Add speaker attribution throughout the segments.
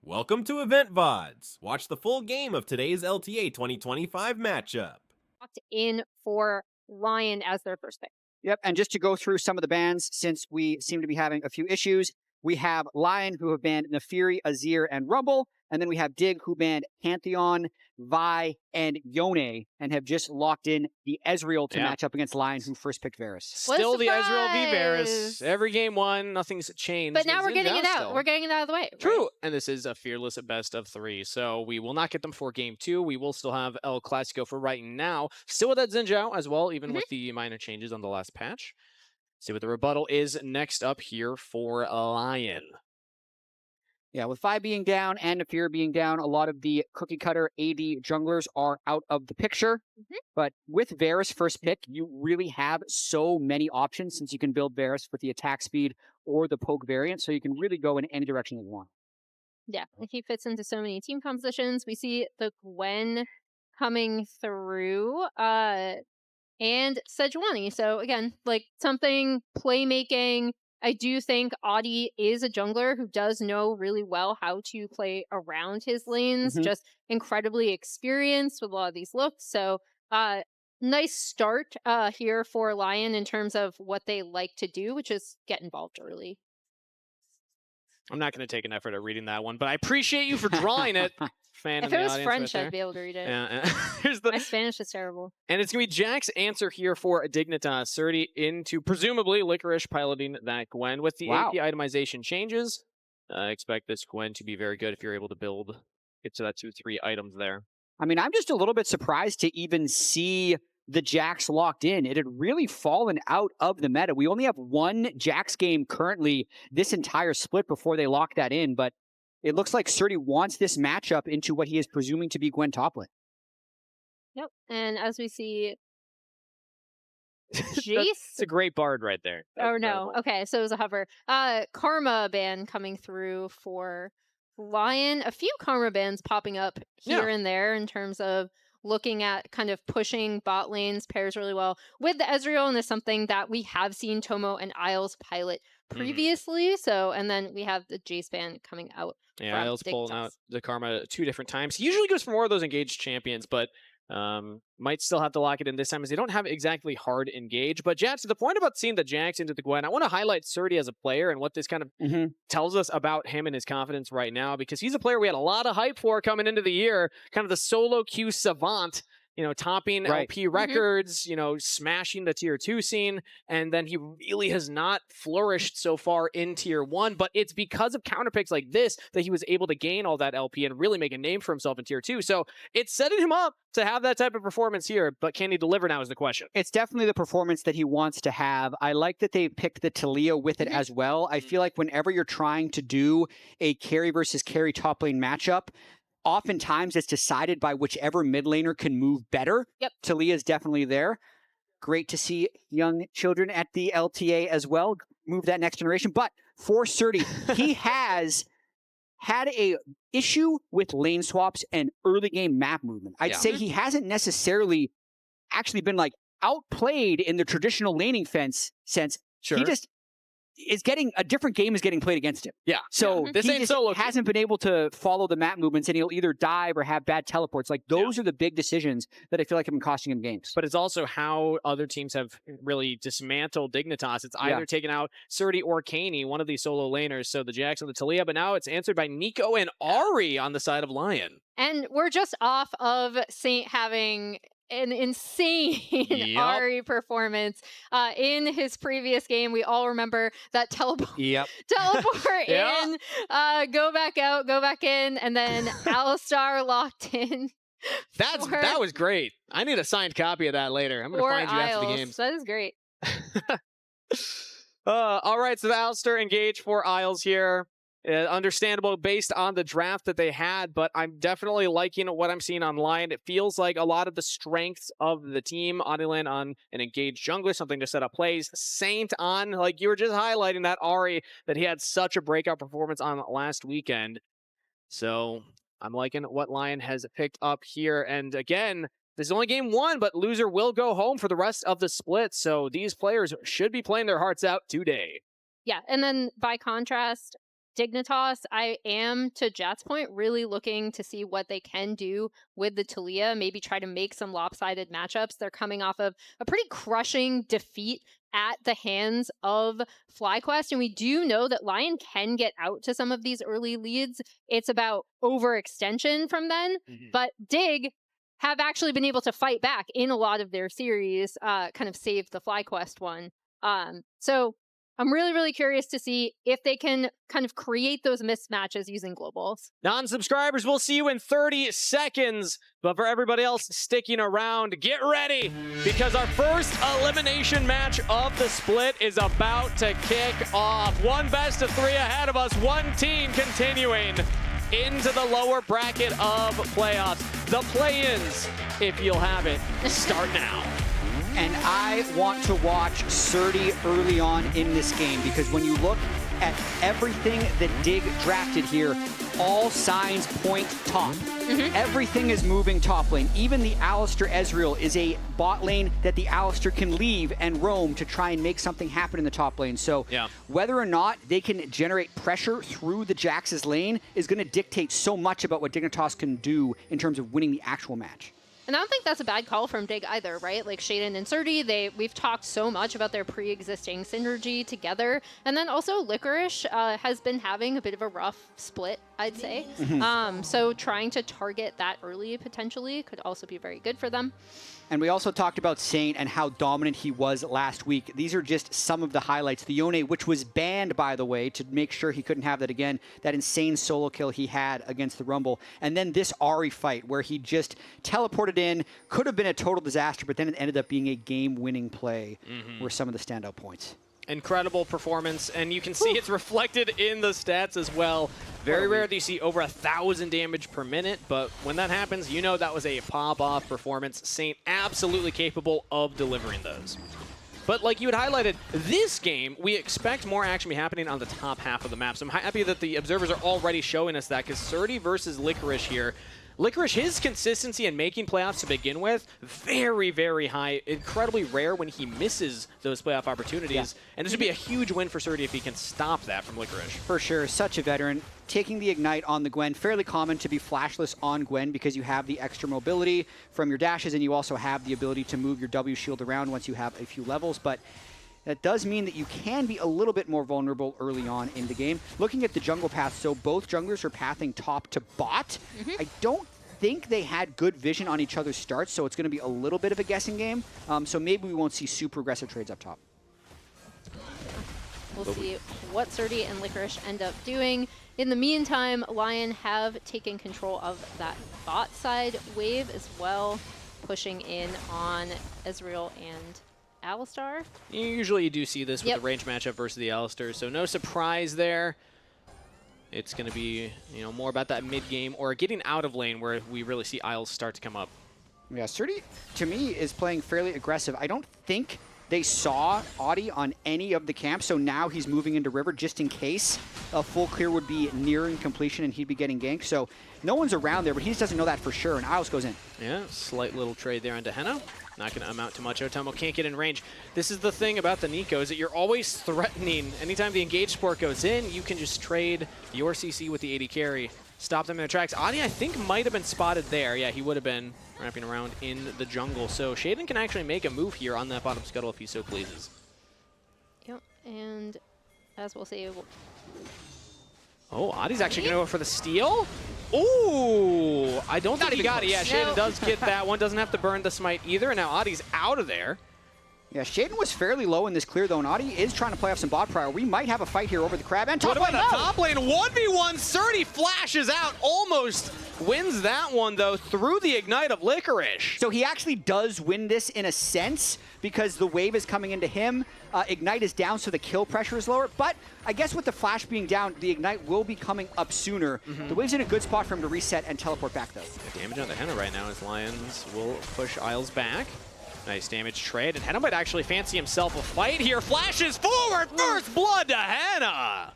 Speaker 1: Welcome to Loleventvods. Watch the full game of today's LTA 2025 matchup.
Speaker 2: Locked in for LYON as their first pick.
Speaker 3: Yep, and just to go through some of the bans, since we seem to be having a few issues, we have LYON, who have banned Nefiri, Azir, and Rumble, and then we have Dig, who banned Pantheon, Vi, and Yone, and have just locked in the Ezreal to match up against LYON, who first picked Varus.
Speaker 4: Still the Ezreal v Varus. Every game won, nothing's changed.
Speaker 2: But now we're getting it out.
Speaker 4: Still.
Speaker 2: We're getting it out of the way.
Speaker 4: True,
Speaker 2: right?
Speaker 4: and this is a fearless best of 3, so we will not get them for game 2. We will still have El Clasico for right now. Still with that Xin Zhao as well, even with the minor changes on the last patch. See what the rebuttal is next up here for LYON.
Speaker 3: Yeah, with Vi being down and Nefiri being down, a lot of the cookie-cutter AD junglers are out of the picture. But with Varus first pick, you really have so many options since you can build Varus with the attack speed or the poke variant, so you can really go in any direction you want.
Speaker 2: Yeah, he fits into so many team compositions. We see the Gwen coming through, and Sejuani. So again, like something playmaking. I do think Audi is a jungler who does know really well how to play around his lanes, just incredibly experienced with a lot of these looks. So nice start here for LYON in terms of what they like to do, which is get involved early.
Speaker 4: I'm not going to take an effort at reading that one, but I appreciate you for drawing it. Fan
Speaker 2: if it was French, I'd be able to read it.
Speaker 4: Yeah.
Speaker 2: My Spanish is terrible.
Speaker 4: And it's going to be Jack's answer here for Dignitas. 30 into, presumably, Licorice piloting that Gwen. With the AP itemization changes, I expect this Gwen to be very good if you're able to get to that 2-3 items there.
Speaker 3: I mean, I'm just a little bit surprised to even see the Jax locked in. It had really fallen out of the meta. We only have one Jax game currently this entire split before they lock that in, but it looks like Surdy wants this matchup into what he is presuming to be Gwen top lane.
Speaker 2: Yep, and as we see, Jace.
Speaker 4: It's a great bard right there.
Speaker 2: Oh no. Okay, so it was a hover. Karma ban coming through for LYON. A few Karma bans popping up here and there in terms of looking at kind of pushing bot lanes, pairs really well with the Ezreal, and is something that we have seen Tomo and Isles pilot previously. So, and then we have the Jace ban coming out.
Speaker 4: Yeah, Isles pulling out the Karma 2 different times. He usually goes for more of those engaged champions, but might still have to lock it in this time as they don't have exactly hard engage. But Jax, to the point about seeing the Jax into the Gwen, I want to highlight Surdy as a player and what this kind of tells us about him and his confidence right now, because he's a player we had a lot of hype for coming into the year, kind of the solo queue savant, you know, topping LP records, you know, smashing the tier 2 scene, and then he really has not flourished so far in tier 1, but it's because of counterpicks like this that he was able to gain all that LP and really make a name for himself in tier 2. So it's setting him up to have that type of performance here, but can he deliver now is the question.
Speaker 3: It's definitely the performance that he wants to have. I like that they picked the Talia with it as well. I feel like whenever you're trying to do a carry versus carry top lane matchup, oftentimes it's decided by whichever mid laner can move better. Talia is definitely there. Great to see young children at the LTA as well move that next generation. But for Surdy, he has had a issue with lane swaps and early game map movement. I'd say he hasn't necessarily actually been like outplayed in the traditional laning fence sense. He just is getting a different game is getting played against him. So
Speaker 4: this ain't solo.
Speaker 3: Hasn't been able to follow the map movements, and he'll either dive or have bad teleports. Like those are the big decisions that I feel like have been costing him games.
Speaker 4: But it's also how other teams have really dismantled Dignitas. It's either taken out Surdy or Kaney, one of these solo laners. So the Jax and the Talia, but now it's answered by Nico and Ari on the side of LYON.
Speaker 2: And we're just off of Saint having an insane Ari performance in his previous game. We all remember that teleport in, go back out, go back in, and then Alistar locked in.
Speaker 4: That was great. I need a signed copy of that later. I'm going to find you after the games.
Speaker 2: That is great.
Speaker 4: All right, so the Alistar engage for Isles here. Understandable based on the draft that they had, but I'm definitely liking what I'm seeing online. It feels like a lot of the strengths of the team, Adilan on an engaged jungler, something to set up plays. Saint on, like you were just highlighting that Ari, that he had such a breakout performance on last weekend. So I'm liking what LYON has picked up here. And again, this is only game 1, but loser will go home for the rest of the split. So these players should be playing their hearts out today.
Speaker 2: Yeah, and then by contrast, Dignitas, I am, to Jat's point, really looking to see what they can do with the Talia, maybe try to make some lopsided matchups. They're coming off of a pretty crushing defeat at the hands of FlyQuest, and we do know that LYON can get out to some of these early leads. It's about overextension from then, but Dig have actually been able to fight back in a lot of their series, kind of save the FlyQuest one. So I'm really, really curious to see if they can kind of create those mismatches using globals.
Speaker 4: Non-subscribers, we'll see you in 30 seconds. But for everybody else sticking around, get ready, because our first elimination match of the split is about to kick off. One best of 3 ahead of us, one team continuing into the lower bracket of playoffs. The play-ins, if you'll have it, start now.
Speaker 3: And I want to watch Surdy early on in this game, because when you look at everything that Dig drafted here, all signs point top. Everything is moving top lane. Even the Alistar Ezreal is a bot lane that the Alistar can leave and roam to try and make something happen in the top lane. So whether or not they can generate pressure through the Jax's lane is going to dictate so much about what Dignitas can do in terms of winning the actual match.
Speaker 2: And I don't think that's a bad call from Dig either, right? Like Shaden and Surdy, we've talked so much about their pre-existing synergy together. And then also Licorice has been having a bit of a rough split, I'd say. So trying to target that early potentially could also be very good for them.
Speaker 3: And we also talked about Saint and how dominant he was last week. These are just some of the highlights. The Yone, which was banned, by the way, to make sure he couldn't have that again. That insane solo kill he had against the Rumble. And then this Ahri fight where he just teleported in. Could have been a total disaster, but then it ended up being a game-winning play were some of the standout points.
Speaker 4: Incredible performance, and you can see it's reflected in the stats as well. Very rare that you see over 1,000 damage per minute, but when that happens, you know that was a pop-off performance. Saint absolutely capable of delivering those. But like you had highlighted, this game, we expect more action to be happening on the top half of the map. So I'm happy that the observers are already showing us that, because Surdy versus Licorice here, Licorice, his consistency in making playoffs to begin with, very, very high. Incredibly rare when he misses those playoff opportunities. And this would be a huge win for Surdy if he can stop that from Licorice.
Speaker 3: For sure, such a veteran. Taking the Ignite on the Gwen, fairly common to be flashless on Gwen because you have the extra mobility from your dashes, and you also have the ability to move your W shield around once you have a few levels. But that does mean that you can be a little bit more vulnerable early on in the game. Looking at the jungle path, so both junglers are pathing top to bot. I don't think they had good vision on each other's starts, so it's going to be a little bit of a guessing game. So maybe we won't see super aggressive trades up top.
Speaker 2: We'll see what Surdy and Licorice end up doing. In the meantime, LYON have taken control of that bot side wave as well, pushing in on Ezreal and Alistar.
Speaker 4: Usually you do see this with the range matchup versus the Alistar, so no surprise there. It's going to be, you know, more about that mid-game or getting out of lane where we really see Isles start to come up.
Speaker 3: Yeah, Surdy, to me, is playing fairly aggressive. I don't think they saw Audi on any of the camps, so now he's moving into River just in case a full clear would be nearing completion and he'd be getting ganked. So no one's around there, but he just doesn't know that for sure, and Isles goes in. Yeah,
Speaker 4: slight little trade there onto Henna. Not going to amount to much. Otamo can't get in range. This is the thing about the Nico, is that you're always threatening. Anytime the engage support goes in, you can just trade your CC with the AD carry. Stop them in their tracks. Adi, I think, might have been spotted there. Yeah, he would have been wrapping around in the jungle. So Shaden can actually make a move here on that bottom scuttle if he so pleases.
Speaker 2: Yep, and as we'll see...
Speaker 4: Oh, Adi's actually going to go for the steal? Ooh, I don't think he got it. Yeah, Shaden does get that one. Doesn't have to burn the smite either. And now Adi's out of there.
Speaker 3: Yeah, Shaden was fairly low in this clear, though, and Adi is trying to play off some bot prior. We might have a fight here over the crab and top lane.
Speaker 4: What about the top lane? 1v1, Surdy flashes out, almost wins that one, though, through the Ignite of Licorice.
Speaker 3: So he actually does win this in a sense, because the wave is coming into him. Ignite is down, so the kill pressure is lower. But I guess with the flash being down, the Ignite will be coming up sooner. The wave's in a good spot for him to reset and teleport back, though.
Speaker 4: The damage on the Henna right now as Lions will push Isles back. Nice damage trade, and Henna might actually fancy himself a fight here. Flashes forward, first blood to Henna!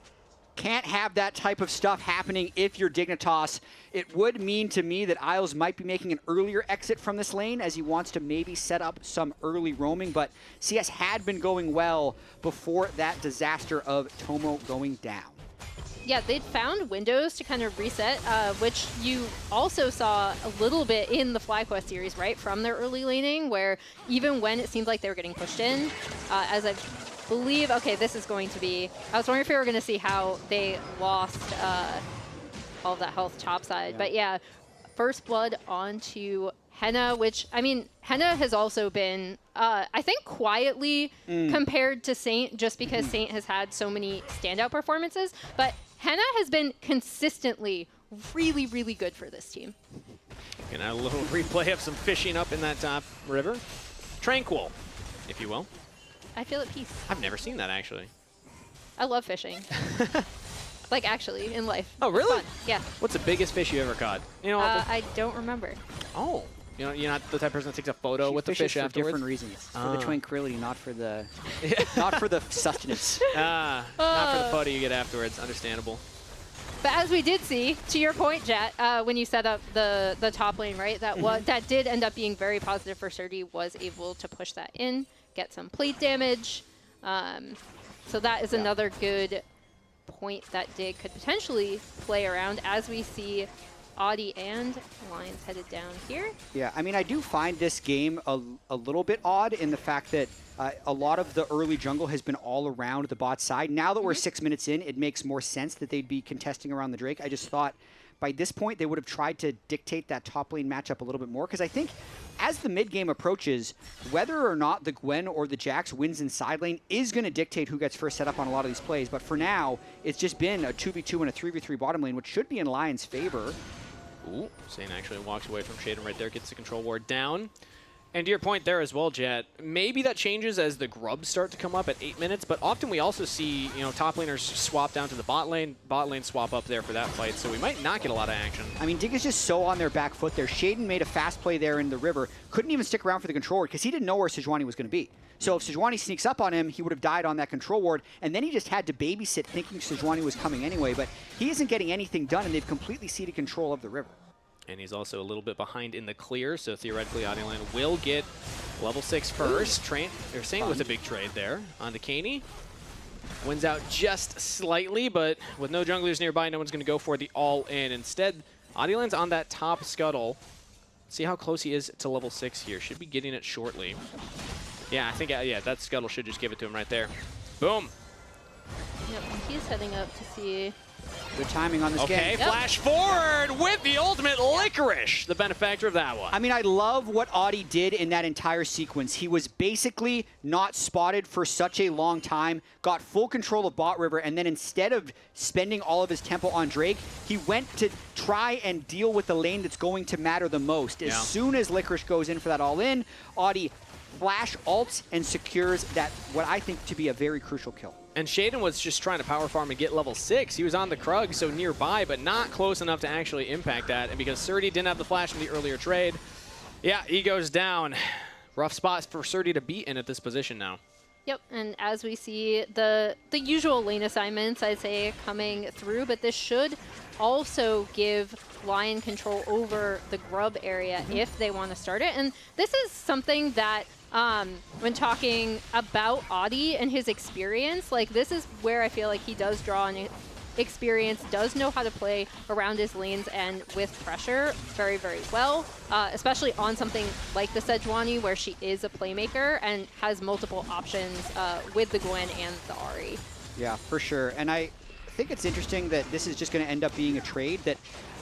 Speaker 3: Can't have that type of stuff happening if you're Dignitas. It would mean to me that Isles might be making an earlier exit from this lane as he wants to maybe set up some early roaming, but CS had been going well before that disaster of Tomo going down.
Speaker 2: yeah, they'd found windows to kind of reset, which you also saw a little bit in the FlyQuest series, right? From their early laning, where even when it seemed like they were getting pushed in, as I believe, okay, this is going to be, I was wondering if we were going to see how they lost all of that health topside.
Speaker 3: Yeah.
Speaker 2: But yeah, first blood onto Henna, which, I mean, Henna has also been, I think, quietly compared to Saint, just because Saint has had so many standout performances. But Henna has been consistently really, really good for this team.
Speaker 4: And a little replay of some fishing up in that top river. Tranquil, if you will.
Speaker 2: I feel at peace.
Speaker 4: I've never seen that, actually.
Speaker 2: I love fishing. Like, actually, in life.
Speaker 4: Oh, really?
Speaker 2: Fun. Yeah.
Speaker 4: What's the biggest fish you ever caught? You know,
Speaker 2: I don't remember.
Speaker 4: oh, you know, you're not the type of person that takes a photo
Speaker 3: She
Speaker 4: with the
Speaker 3: fishes
Speaker 4: fish
Speaker 3: for
Speaker 4: afterwards?
Speaker 3: different reasons. For
Speaker 4: Ah.
Speaker 3: the tranquility, not for the not for the sustenance.
Speaker 4: Not for the photo you get afterwards. Understandable.
Speaker 2: But as we did see, to your point, Jet, when you set up the top lane, right, that did end up being very positive for Surdy, was able to push that in, get some plate damage. So that is another good point that Dig could potentially play around as we see Audi and Lions headed down here.
Speaker 3: Yeah, I mean, I do find this game a little bit odd in the fact that a lot of the early jungle has been all around the bot side. Now that we're 6 minutes in, it makes more sense that they'd be contesting around the Drake. I just thought by this point they would have tried to dictate that top lane matchup a little bit more, because I think as the mid game approaches, whether or not the Gwen or the Jax wins in side lane is going to dictate who gets first set up on a lot of these plays. But for now, it's just been a 2v2 and a 3v3 bottom lane, which should be in Lion's favor.
Speaker 4: Ooh, Saint actually walks away from Shaden right there, gets the control ward down. And to your point there as well, Jet, maybe that changes as the grubs start to come up at 8 minutes, but often we also see, you know, top laners swap down to the bot lane swap up there for that fight, so we might not get a lot of action.
Speaker 3: I mean, Dig is just so on their back foot there. Shaden made a fast play there in the river, couldn't even stick around for the control ward because he didn't know where Sejuani was going to be. So if Sejuani sneaks up on him, he would have died on that control ward, and then he just had to babysit thinking Sejuani was coming anyway, but he isn't getting anything done, and they've completely ceded control of the river.
Speaker 4: And he's also a little bit behind in the clear, so theoretically Audioland will get level 6 first. They're saying with a big trade there on the Kaney. Wins out just slightly, but with no junglers nearby, no one's going to go for the all-in. Instead, Audioland's on that top scuttle. See how close he is to level 6 here. Should be getting it shortly. Yeah, I think, yeah, that scuttle should just give it to him right there. Boom.
Speaker 2: Yep, he's heading up to see.
Speaker 3: Good timing on this game.
Speaker 4: Okay, flash forward with the ultimate Licorice, the benefactor of that one.
Speaker 3: I mean, I love what Audi did in that entire sequence. He was basically not spotted for such a long time, got full control of bot river, and then instead of spending all of his tempo on Drake, he went to try and deal with the lane that's going to matter the most. As soon as Licorice goes in for that all-in, Audi flash ults and secures that, what I think to be a very crucial kill.
Speaker 4: And Shaden was just trying to power farm and get level 6. He was on the Krug, so nearby, but not close enough to actually impact that. And because Surdy didn't have the flash in the earlier trade, yeah, he goes down. Rough spot for Surdy to be in at this position now.
Speaker 2: Yep, and as we see the usual lane assignments, I'd say, coming through, but this should also give Lion control over the grub area if they want to start it. And this is something that when talking about Audi and his experience, like, this is where I feel like he does draw on experience, does know how to play around his lanes and with pressure very, very well, especially on something like the Sejuani, where she is a playmaker and has multiple options with the Gwen and the Ahri.
Speaker 3: Yeah, for sure. And I think it's interesting that this is just going to end up being a trade that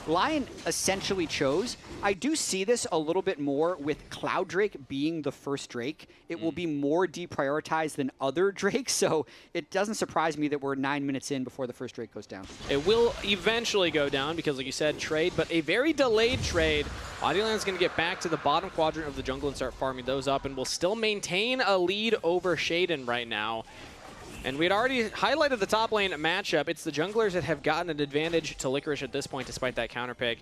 Speaker 3: Lion essentially chose. I do see this a little bit more with Cloud Drake being the first Drake. It will be more deprioritized than other Drakes, so it doesn't surprise me that we're 9 minutes in before the first Drake goes down.
Speaker 4: It will eventually go down because, like you said, trade, but a very delayed trade. Audioland's going to get back to the bottom quadrant of the jungle and start farming those up, and will still maintain a lead over Shaden right now. And we had already highlighted the top lane matchup. It's the junglers that have gotten an advantage to Licorice at this point, despite that counter pick.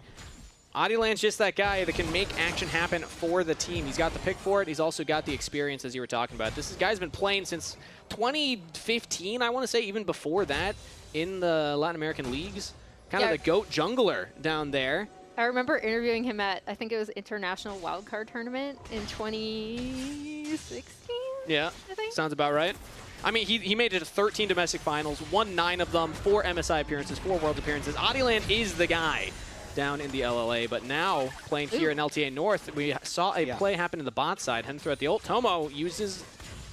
Speaker 4: Audioland's just that guy that can make action happen for the team. He's got the pick for it. He's also got the experience, as you were talking about. This guy's been playing since 2015, I want to say, even before that, in the Latin American leagues. Kind of the GOAT jungler down there.
Speaker 2: I remember interviewing him at, I think it was International Wildcard Tournament in 2016?
Speaker 4: Yeah,
Speaker 2: I think.
Speaker 4: sounds about right. I mean, he made it to 13 domestic finals, won 9 of them, 4 MSI appearances, 4 World appearances. Adiland is the guy down in the LLA, but now playing here in LTA North, we saw a play happen in the bot side, heading throughout the ult. Tomo uses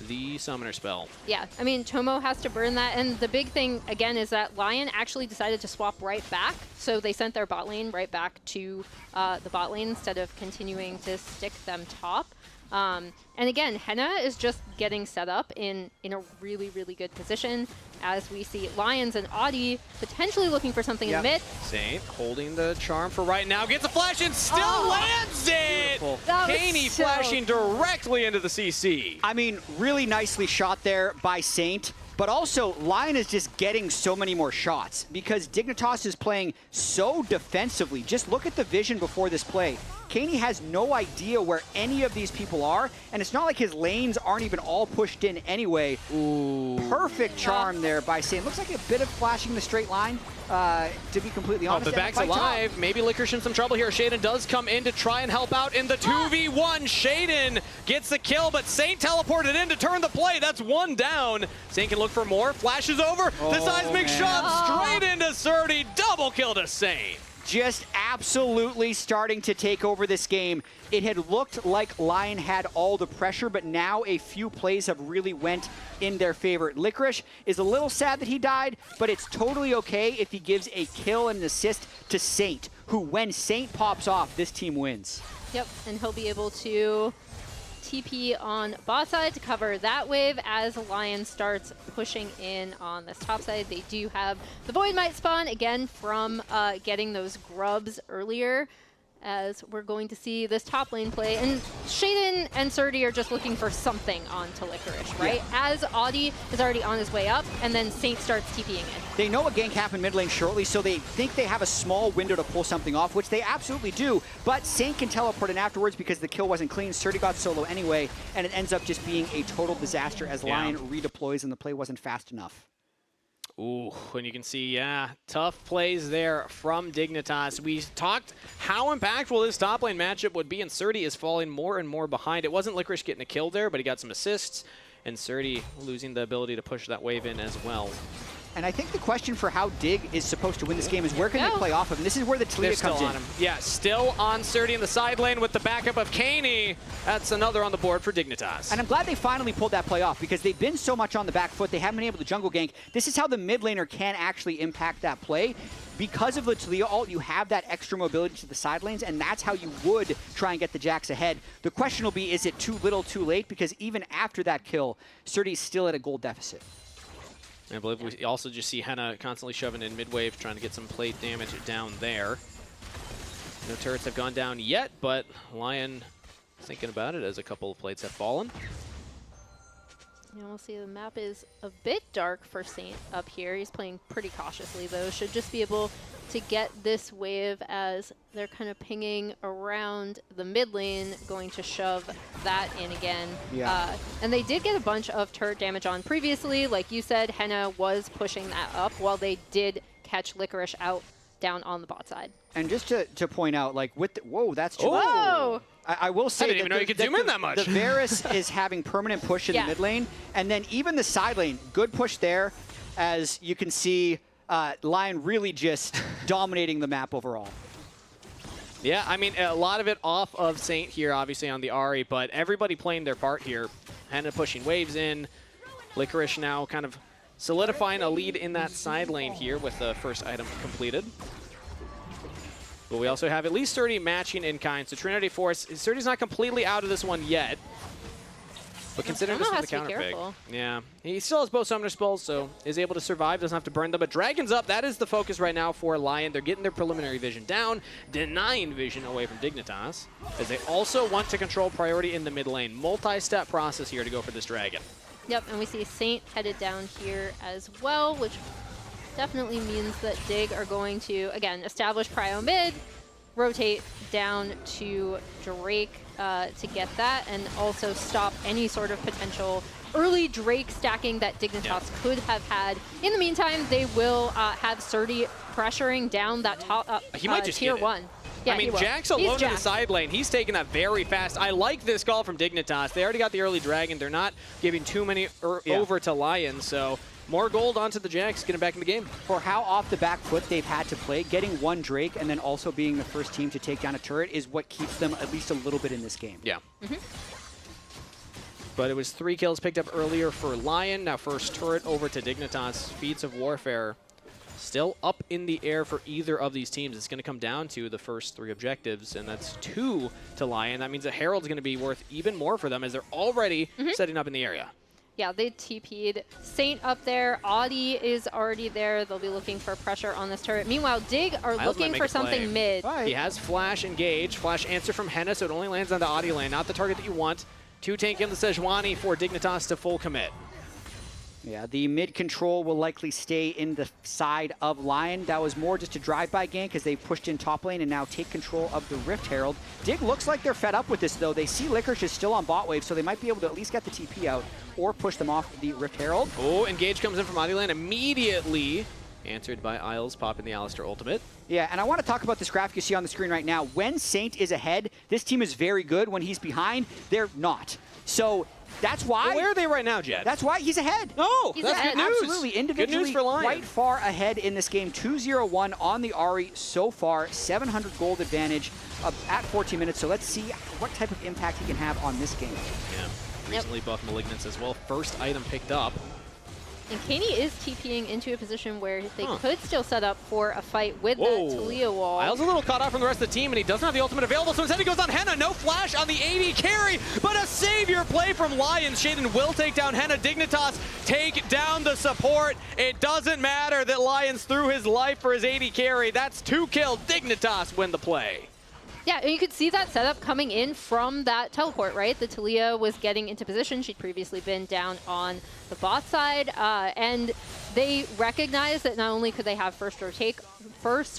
Speaker 4: the summoner spell.
Speaker 2: Yeah, I mean, Tomo has to burn that, and the big thing, again, is that LYON actually decided to swap right back, so they sent their bot lane right back to the bot lane instead of continuing to stick them top. And again, Henna is just getting set up in a really, really good position as we see Lions and Audi potentially looking for something in the mid.
Speaker 4: Saint holding the charm for right now, gets a flash and still lands it! Kaney flashing directly into the CC.
Speaker 3: I mean, really nicely shot there by Saint. But also, LYON is just getting so many more shots because Dignitas is playing so defensively. Just look at the vision before this play. Kaney has no idea where any of these people are, and it's not like his lanes aren't even all pushed in anyway.
Speaker 4: Ooh.
Speaker 3: Perfect charm there by Saint. Looks like a bit of flashing the straight line, to be completely honest.
Speaker 4: But back's alive.
Speaker 3: Top.
Speaker 4: Maybe Licorice in some trouble here. Shaden does come in to try and help out in the 2v1. Shaden gets the kill, but Saint teleported in to turn the play. That's 1 down. Saint can look for more. Flashes over. The seismic shot straight into Surdy. Double kill to Saint.
Speaker 3: Just absolutely starting to take over this game. It had looked like LYON had all the pressure, but now a few plays have really went in their favor. Licorice is a little sad that he died, but it's totally okay if he gives a kill and an assist to Saint, who when Saint pops off, this team wins.
Speaker 2: Yep, and he'll be able to TP on bot side to cover that wave as LYON starts pushing in on this top side. They do have the Void might spawn again from getting those grubs earlier, as we're going to see this top lane play. And Shaden and Surdy are just looking for something onto Licorice, right? Yeah. As Audi is already on his way up, and then Saint starts TPing in.
Speaker 3: They know a gank happened mid lane shortly, so they think they have a small window to pull something off, which they absolutely do. But Saint can teleport in afterwards because the kill wasn't clean. Surdy got solo anyway, and it ends up just being a total disaster as LYON redeploys and the play wasn't fast enough.
Speaker 4: Ooh, and you can see, tough plays there from Dignitas. We talked how impactful this top lane matchup would be, and Surdy is falling more and more behind. It wasn't Licorice getting a kill there, but he got some assists, and Surdy losing the ability to push that wave in as well.
Speaker 3: And I think the question for how Dig is supposed to win this game is where can they play off of? And this is where the Talia comes in.
Speaker 4: On him. Yeah, still on Surdy in the side lane with the backup of Kaney. That's another on the board for Dignitas.
Speaker 3: And I'm glad they finally pulled that play off because they've been so much on the back foot. They haven't been able to jungle gank. This is how the mid laner can actually impact that play. Because of the Talia ult, you have that extra mobility to the side lanes, and that's how you would try and get the Jax ahead. The question will be, is it too little, too late? Because even after that kill, Surdy's still at a gold deficit.
Speaker 4: I believe we also just see Henna constantly shoving in mid-wave, trying to get some plate damage down there. No turrets have gone down yet, but LYON thinking about it as a couple of plates have fallen.
Speaker 2: Yeah, we'll see the map is a bit dark for Saint up here. He's playing pretty cautiously, though. Should just be able to get this wave as they're kind of pinging around the mid lane, going to shove that in again.
Speaker 3: Yeah.
Speaker 2: And they did get a bunch of turret damage on previously. Like you said, Henna was pushing that up while they did catch Licorice out down on the bot side.
Speaker 3: And just to point out, like, with the, whoa, that's too
Speaker 2: Whoa!
Speaker 3: I will say
Speaker 4: I didn't even know you could zoom in that much.
Speaker 3: The Varus is having permanent push in the mid lane, and then even the side lane, good push there, as you can see, LYON really just dominating the map overall.
Speaker 4: Yeah, I mean, a lot of it off of Saint here, obviously, on the Ahri, but everybody playing their part here. Henna pushing waves in. Licorice now kind of solidifying a lead in that side lane here with the first item completed. But we also have at least Surdy matching in kind. So Trinity Force, Surdy's not completely out of this one yet. But considering this is the counter pick. Yeah. He still has both summoner spells, so is able to survive, doesn't have to burn them. But Dragon's up, that is the focus right now for LYON. They're getting their preliminary vision down, denying vision away from Dignitas, as they also want to control priority in the mid lane. Multi-step process here to go for this Dragon.
Speaker 2: Yep, and we see Saint headed down here as well, which definitely means that Dig are going to, again, establish prio mid, rotate down to Drake to get that, and also stop any sort of potential early Drake stacking that Dignitas could have had. In the meantime, they will have Surdy pressuring down that top
Speaker 4: he might just
Speaker 2: tier
Speaker 4: get it.
Speaker 2: 1. Yeah,
Speaker 4: I mean,
Speaker 2: he will.
Speaker 4: Jack's
Speaker 2: He's
Speaker 4: alone in the
Speaker 2: Jack.
Speaker 4: side lane. He's taking that very fast. I like this call from Dignitas. They already got the early dragon. They're not giving too many over to LYON, so more gold onto the Jacks, getting back in the game.
Speaker 3: For how off the back foot they've had to play, getting one Drake and then also being the first team to take down a turret is what keeps them at least a little bit in this game.
Speaker 4: Yeah. But it was 3 kills picked up earlier for LYON. Now first turret over to Dignitas. Feats of Warfare still up in the air for either of these teams. It's going to come down to the first 3 objectives, and that's 2 to LYON. That means a Herald's going to be worth even more for them as they're already setting up in the area.
Speaker 2: Yeah, they TP'd Saint up there. Audi is already there. They'll be looking for pressure on this turret. Meanwhile, Dig are
Speaker 4: Miles might
Speaker 2: looking
Speaker 4: make
Speaker 2: for
Speaker 4: a play.
Speaker 2: something mid.
Speaker 4: He has Flash engage. Flash answer from Henna, so it only lands on the Audi lane, not the target that you want. 2 tank in the Sejuani for Dignitas to full commit.
Speaker 3: Yeah, the mid control will likely stay in the side of LYON. That was more just a drive-by gank as they pushed in top lane and now take control of the Rift Herald. Dig looks like they're fed up with this, though. They see Licorice is still on bot wave, so they might be able to at least get the TP out or push them off the Rift Herald.
Speaker 4: Oh, engage comes in from Audi lane immediately. Answered by Isles, popping the Alistair ultimate.
Speaker 3: Yeah, and I want to talk about this graphic you see on the screen right now. When Saint is ahead, this team is very good. When he's behind, they're not. So that's why.
Speaker 4: Well, where are they right now, Jed?
Speaker 3: That's why he's ahead.
Speaker 4: Oh,
Speaker 2: He's
Speaker 4: that's
Speaker 2: ahead.
Speaker 4: good news.
Speaker 3: Absolutely, individually
Speaker 4: good news for LYON.
Speaker 3: quite far ahead in this game. 2-0-1 on the Ahri so far. 700 gold advantage at 14 minutes. So let's see what type of impact he can have on this game.
Speaker 4: Yeah, recently buffed Malignance as well. First item picked up.
Speaker 2: And Kaney is TPing into a position where they could still set up for a fight with that Talia wall.
Speaker 4: Isles a little caught off from the rest of the team, and he doesn't have the ultimate available, so instead he goes on Henna. No flash on the AD carry, but a savior play from LYON. Shaden will take down Henna. Dignitas take down the support. It doesn't matter that LYON's threw his life for his AD carry. That's 2 kills. Dignitas win the play.
Speaker 2: Yeah, and you could see that setup coming in from that teleport, right? The Talia was getting into position. She'd previously been down on the bot side, and they recognized that not only could they have first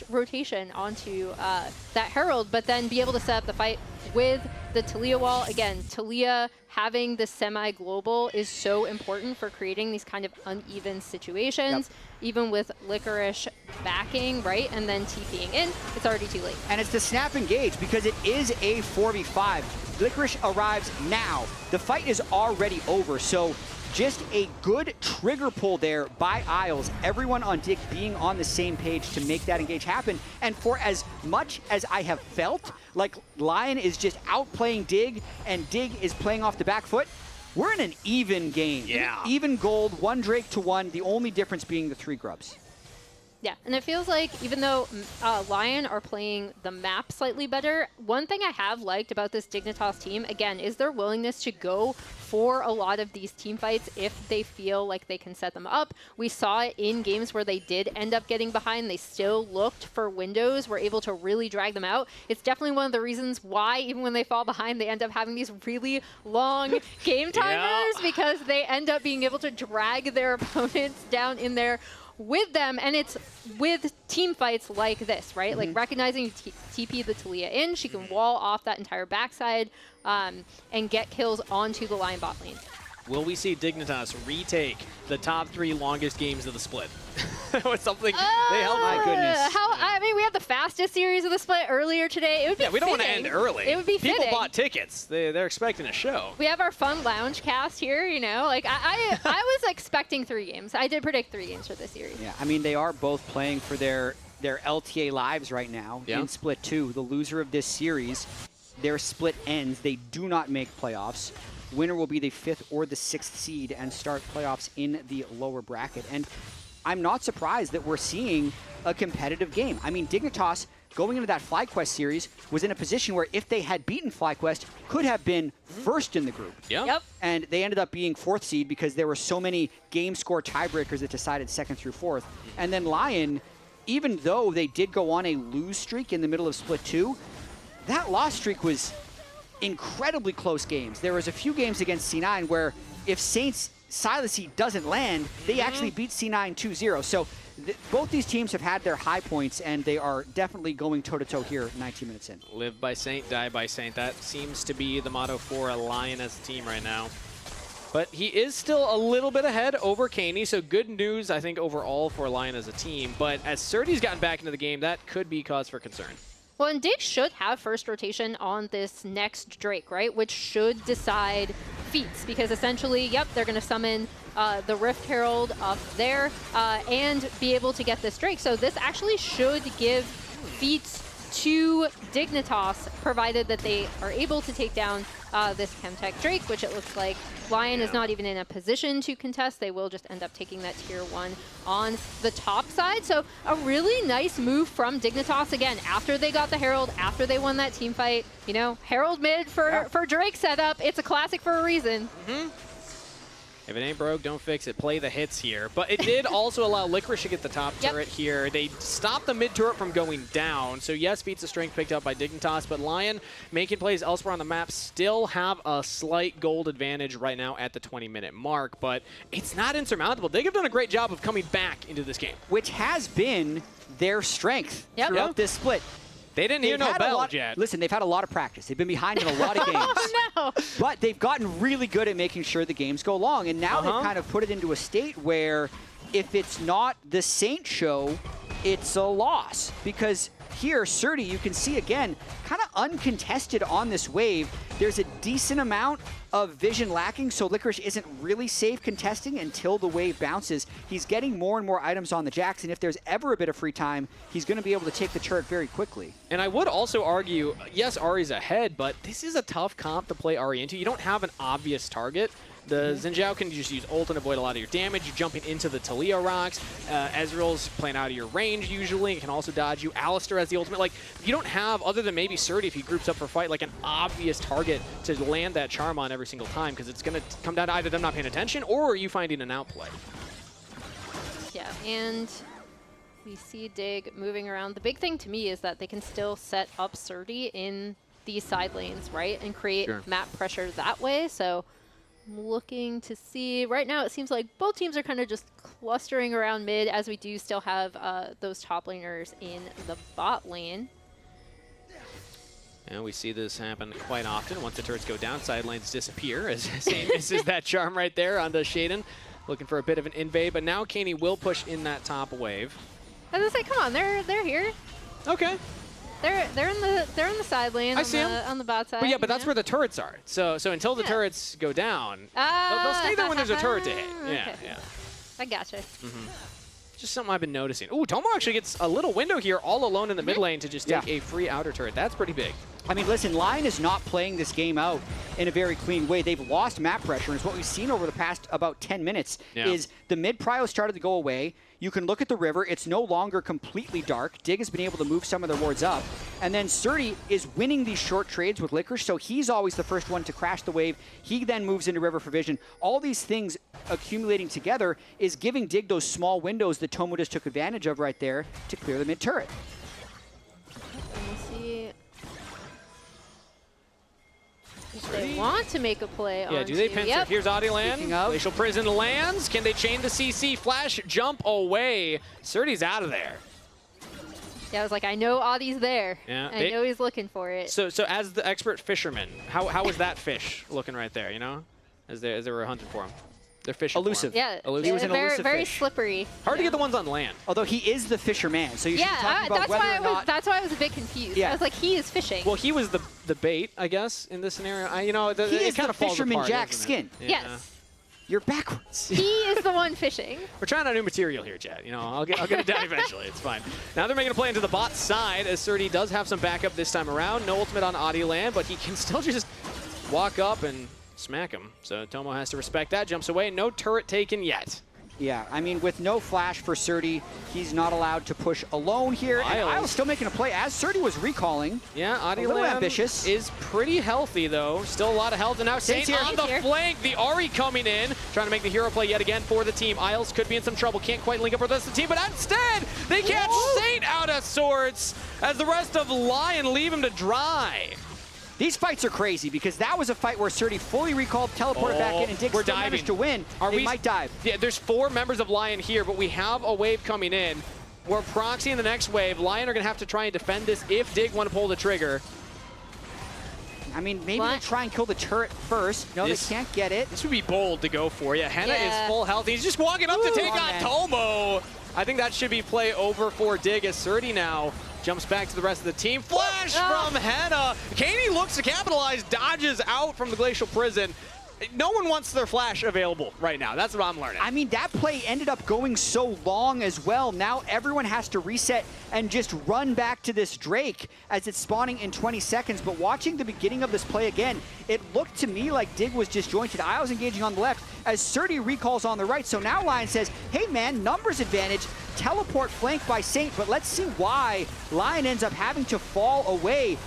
Speaker 2: rotation onto that Herald, but then be able to set up the fight with the Talia wall. Again, Talia having the semi-global is so important for creating these kind of uneven situations. Even with Licorice backing, right, and then TPing in, it's already too late.
Speaker 3: And it's the snap engage because it is a 4v5. Licorice arrives now. The fight is already over, so just a good trigger pull there by Isles. Everyone on Dig being on the same page to make that engage happen. And for as much as I have felt like LYON is just outplaying Dig and Dig is playing off the back foot, we're in an even game.
Speaker 4: Yeah.
Speaker 3: Even gold, 1 Drake to 1, the only difference being the 3 grubs.
Speaker 2: Yeah, and it feels like even though LYON are playing the map slightly better, one thing I have liked about this Dignitas team, again, is their willingness to go for a lot of these team fights if they feel like they can set them up. We saw it in games where they did end up getting behind. They still looked for windows, were able to really drag them out. It's definitely one of the reasons why, even when they fall behind, they end up having these really long game timers because they end up being able to drag their opponents down in there with them, and it's with team fights like this, right? Like recognizing TP the Talia in, she can wall off that entire backside and get kills onto the LYON bot lane.
Speaker 4: Will we see Dignitas retake the top 3 longest games of the split? It's something they held.
Speaker 3: My goodness.
Speaker 2: I mean, we had the fastest series of the split earlier today. It would be
Speaker 4: We don't want to
Speaker 2: fitting.
Speaker 4: end early.
Speaker 2: It would be
Speaker 4: People
Speaker 2: fitting.
Speaker 4: bought tickets. They're expecting a show.
Speaker 2: We have our fun lounge cast here, you know. Like I was expecting 3 games. I did predict 3 games for this series.
Speaker 3: Yeah, I mean, they are both playing for their LTA lives right now in Split 2. The loser of this series, their split ends. They do not make playoffs. Winner will be the 5th or the 6th seed and start playoffs in the lower bracket. And I'm not surprised that we're seeing a competitive game. I mean, Dignitas, going into that FlyQuest series, was in a position where if they had beaten FlyQuest, could have been first in the group.
Speaker 2: Yep.
Speaker 3: And they ended up being 4th seed because there were so many game score tiebreakers that decided 2nd through 4th. And then LYON, even though they did go on a lose streak in the middle of Split 2, that loss streak was incredibly close games. There was a few games against C9 where if Saints Silasy doesn't land, they actually beat C9 2-0. So both these teams have had their high points, and they are definitely going toe-to-toe here 19 minutes in.
Speaker 4: Live by Saint, die by Saint. That seems to be the motto for a LYON as a team right now. But he is still a little bit ahead over Kaney, so good news, I think, overall for LYON as a team. But as Surdy's gotten back into the game, that could be cause for concern.
Speaker 2: Well, and Dig should have first rotation on this next Drake, right? Which should decide feats, because essentially, yep, they're going to summon the Rift Herald up there and be able to get this Drake. So this actually should give feats to Dignitas, provided that they are able to take down this Chemtech Drake, which it looks like LYON is not even in a position to contest. They will just end up taking that tier 1 on the top side. So a really nice move from Dignitas, again, after they got the Herald, after they won that team fight. You know, Herald mid for Drake setup. It's a classic for a reason.
Speaker 4: If it ain't broke, don't fix it. Play the hits here. But it did also allow Licorice to get the top turret here. They stopped the mid turret from going down. So yes, feats of strength picked up by Dignitas, but LYON making plays elsewhere on the map still have a slight gold advantage right now at the 20-minute mark. But it's not insurmountable. Dig have done a great job of coming back into this game.
Speaker 3: Which has been their strength throughout this split.
Speaker 4: They didn't hear no bell, Jet.
Speaker 3: Listen, they've had a lot of practice. They've been behind in a lot of games.
Speaker 2: Oh, no.
Speaker 3: But they've gotten really good at making sure the games go long. And now they've kind of put it into a state where if it's not the Saint show, it's a loss. Because here, Surdy, you can see again, kind of uncontested on this wave. There's a decent amount of vision lacking, so Licorice isn't really safe contesting until the wave bounces. He's getting more and more items on the Jax, and if there's ever a bit of free time, he's going to be able to take the turret very quickly. And
Speaker 4: I would also argue, yes, Ahri's ahead, but this is a tough comp to play Ahri into. You don't have an obvious target. The Xin Zhao can just use ult and avoid a lot of your damage. You're jumping into the Talia rocks. Ezreal's playing out of your range usually. It can also dodge you. Alistar has the ultimate. Like, you don't have, other than maybe Surdy if he groups up for fight, like an obvious target to land that charm on every single time, because it's going to come down to either them not paying attention or you finding an outplay.
Speaker 2: Yeah, and we see Dig moving around. The big thing to me is that they can still set up Surdy in these side lanes, right? And create map pressure that way. So I'm looking to see. Right now, it seems like both teams are kind of just clustering around mid, as we do still have those top laners in the bot lane.
Speaker 4: And we see this happen quite often. Once the turrets go down, side lanes disappear, as Saint misses that charm right there onto Shaden, looking for a bit of an invade. But now Caney will push in that top wave.
Speaker 2: I was gonna say, come on, they're here.
Speaker 4: Okay.
Speaker 2: They're in the side lane.
Speaker 4: I see them
Speaker 2: on the bot side.
Speaker 4: But yeah, but that's where the turrets are. So until the turrets go down, they'll stay there when there's a turret to hit. Yeah, yeah.
Speaker 2: I gotcha.
Speaker 4: Just something I've been noticing. Ooh, Tomo actually gets a little window here all alone in the mid lane to just take a free outer turret. That's pretty big.
Speaker 3: I mean, listen, LYON is not playing this game out in a very clean way. They've lost map pressure, and it's what we've seen over the past about 10 minutes is the mid prio started to go away. You can look at the river. It's no longer completely dark. Dig has been able to move some of their wards up. And then Surdy is winning these short trades with Licorice, so he's always the first one to crash the wave. He then moves into river for vision. All these things accumulating together is giving Dig those small windows that Tomo just took advantage of right there to clear the mid turret.
Speaker 2: We'll see if they want to make a play on
Speaker 4: do they pincer? Here's Adilan. Glacial Prison lands. Can they chain the CC? Flash jump away. Surdy's out of there.
Speaker 2: Yeah, I was like, I know Adi's there.
Speaker 4: Yeah,
Speaker 2: I know he's looking for it.
Speaker 4: So as the expert fisherman, how was that fish looking right there, you know? As they were hunting for him. They're fishing
Speaker 3: elusive.
Speaker 4: For him.
Speaker 2: Yeah,
Speaker 3: He was an elusive
Speaker 2: very
Speaker 3: fish.
Speaker 2: slippery.
Speaker 4: Hard to get the ones on land.
Speaker 3: Although he is the fisherman, so you should talk about whether or not...
Speaker 2: That's why I was a bit confused.
Speaker 3: Yeah.
Speaker 2: I was like, he is fishing.
Speaker 4: Well, he was the bait, I guess, in this scenario.
Speaker 3: He is the fisherman Jack's skin.
Speaker 2: Yes.
Speaker 3: You're backwards.
Speaker 2: He is the one fishing.
Speaker 4: We're trying out new material here, Chad. You know, I'll get it down eventually. It's fine. Now they're making a play into the bot side, as Surdy does have some backup this time around. No ultimate on Adilan, but he can still just walk up and smack him. So Tomo has to respect that. Jumps away. No turret taken yet.
Speaker 3: Yeah, I mean, with no flash for Surdy, he's not allowed to push alone here. And Isle's still making a play as Surdy was recalling.
Speaker 4: Yeah,
Speaker 3: a little ambitious.
Speaker 4: Is pretty healthy, though. Still a lot of health. And now Saint on the flank. The Ahri coming in, trying to make the hero play yet again for the team. Isles could be in some trouble. Can't quite link up with the rest of the team, but instead, they catch Saint out of sorts as the rest of LYON leave him to dry.
Speaker 3: These fights are crazy because that was a fight where Surdy fully recalled, teleported back in, and Dig still managed to win. They might dive.
Speaker 4: Yeah, there's 4 members of LYON here, but we have a wave coming in. We're proxying the next wave. LYON are going to have to try and defend this if Dig want to pull the trigger.
Speaker 3: I mean, maybe they try and kill the turret first. No, they can't get it.
Speaker 4: This would be bold to go for. Yeah, Henna is full health. He's just walking up to take on Tomo. I think that should be play over for Dig as Surdy now jumps back to the rest of the team. Flash! flash from Henna. Katie looks to capitalize, dodges out from the Glacial Prison. No one wants their flash available right now. That's what I'm learning.
Speaker 3: I mean, that play ended up going so long as well. Now everyone has to reset and just run back to this Drake as it's spawning in 20 seconds. But watching the beginning of this play again, it looked to me like Dig was disjointed. I was engaging on the left as Surdy recalls on the right. So now LYON says, hey man, numbers advantage, teleport flank by Saint, but let's see why LYON ends up having to fall away.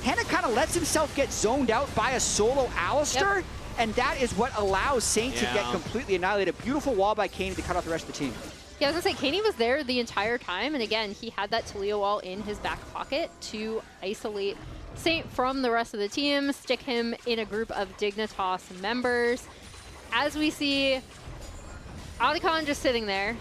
Speaker 3: Henna kind of lets himself get zoned out by a solo Alistar. Yep. And that is what allows Saint to get completely annihilated. Beautiful wall by Katie to cut off the rest of the team.
Speaker 2: Yeah, I was gonna say, Katie was there the entire time, and again, he had that Taliyah wall in his back pocket to isolate Saint from the rest of the team, stick him in a group of Dignitas members. As we see, Otacon just sitting there.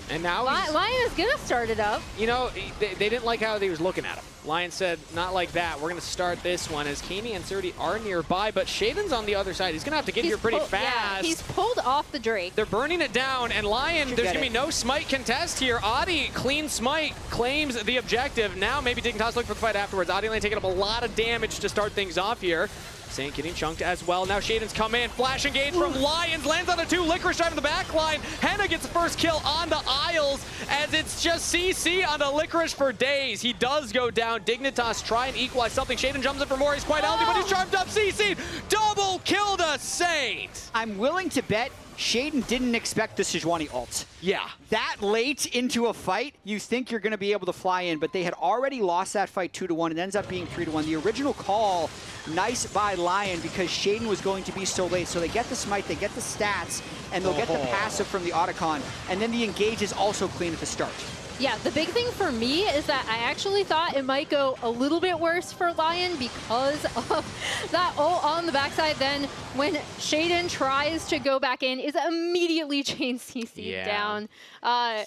Speaker 4: And now
Speaker 2: LYON is gonna start it up.
Speaker 4: You know, they didn't like how they was looking at him. LYON said, not like that. We're gonna start this one as Keeney and Surdy are nearby, but Shaden's on the other side. He's gonna have to get here pretty fast.
Speaker 2: Yeah, he's pulled off the Drake.
Speaker 4: They're burning it down, and LYON, there's gonna be no smite contest here. Adi, clean smite, claims the objective. Now maybe Dignitas looking for the fight afterwards. Adi Lane taking up a lot of damage to start things off here. Saint getting chunked as well. Now Shaden's come in. Flash engage from LYON. Lands on a 2. Licorice driving the back line. Henna gets the first kill on the Isles as it's just CC on the Licorice for days. He does go down. Dignitas try and equalize something. Shaden jumps in for more. He's quite healthy, but he's charmed up. CC'd. Double kill to Saint.
Speaker 3: I'm willing to bet Shaden didn't expect the Sejuani ult.
Speaker 4: Yeah.
Speaker 3: That late into a fight, you think you're going to be able to fly in, but they had already lost that fight 2-1. It ends up being 3-1. The original call, nice by LYON, because Shaden was going to be so late. So they get the smite, they get the stats, and they'll get the passive from the Otacon. And then the engage is also clean at the start.
Speaker 2: Yeah, the big thing for me is that I actually thought it might go a little bit worse for LYON because of that ult on the backside. Then when Shaden tries to go back in, is immediately chain CC'd down. I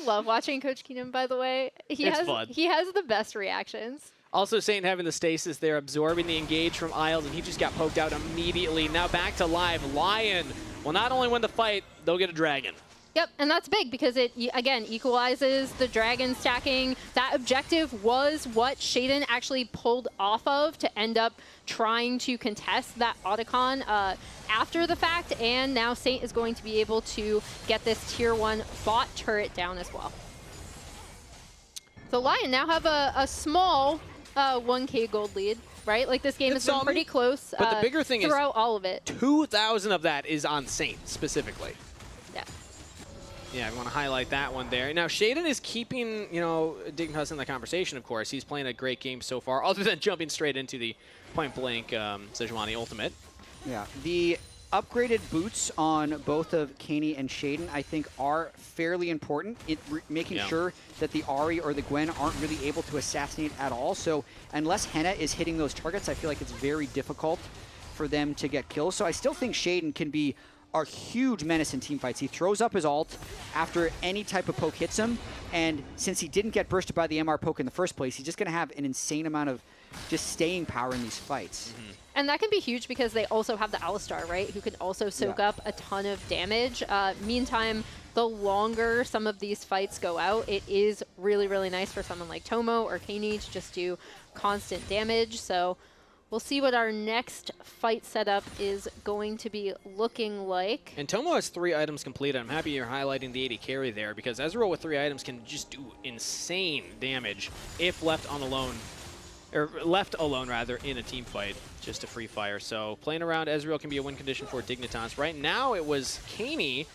Speaker 2: love watching Coach Keenum, by the way. He has the best reactions.
Speaker 4: Also, Saint having the stasis there, absorbing the engage from Isles, and he just got poked out immediately. Now back to live. LYON will not only win the fight, they'll get a dragon.
Speaker 2: Yep, and that's big because it, again, equalizes the dragon stacking. That objective was what Shaden actually pulled off of to end up trying to contest that Otacon after the fact, and now Saint is going to be able to get this tier 1 bot turret down as well. So LYON now have a small 1K gold lead, right? Like this game has been pretty close
Speaker 4: but the bigger thing
Speaker 2: throughout all of it.
Speaker 4: 2,000 of that is on Saint specifically.
Speaker 2: Yeah.
Speaker 4: Yeah, I want to highlight that one there. Now, Shaden is keeping, you know, Dignitas in the conversation, of course. He's playing a great game so far, other than jumping straight into the point-blank Sejuani ultimate.
Speaker 3: Yeah, the upgraded boots on both of Kaney and Shaden, I think, are fairly important in making sure that the Ahri or the Gwen aren't really able to assassinate at all. So unless Henna is hitting those targets, I feel like it's very difficult for them to get kills. So I still think Shaden can be a huge menace in team fights. He throws up his ult after any type of poke hits him, and since he didn't get bursted by the MR poke in the first place, he's just going to have an insane amount of just staying power in these fights.
Speaker 2: And that can be huge because they also have the Alistar, right, who can also soak up a ton of damage. Meantime, the longer some of these fights go out, it is really, really nice for someone like Tomo or Kaney to just do constant damage. So we'll see what our next fight setup is going to be looking like.
Speaker 4: And Tomo has 3 items completed. I'm happy you're highlighting the 80 carry there because Ezreal with 3 items can just do insane damage if left on alone, or left alone rather, in a team fight, just a free fire. So playing around Ezreal can be a win condition for Dignitas. Right now it was Kaney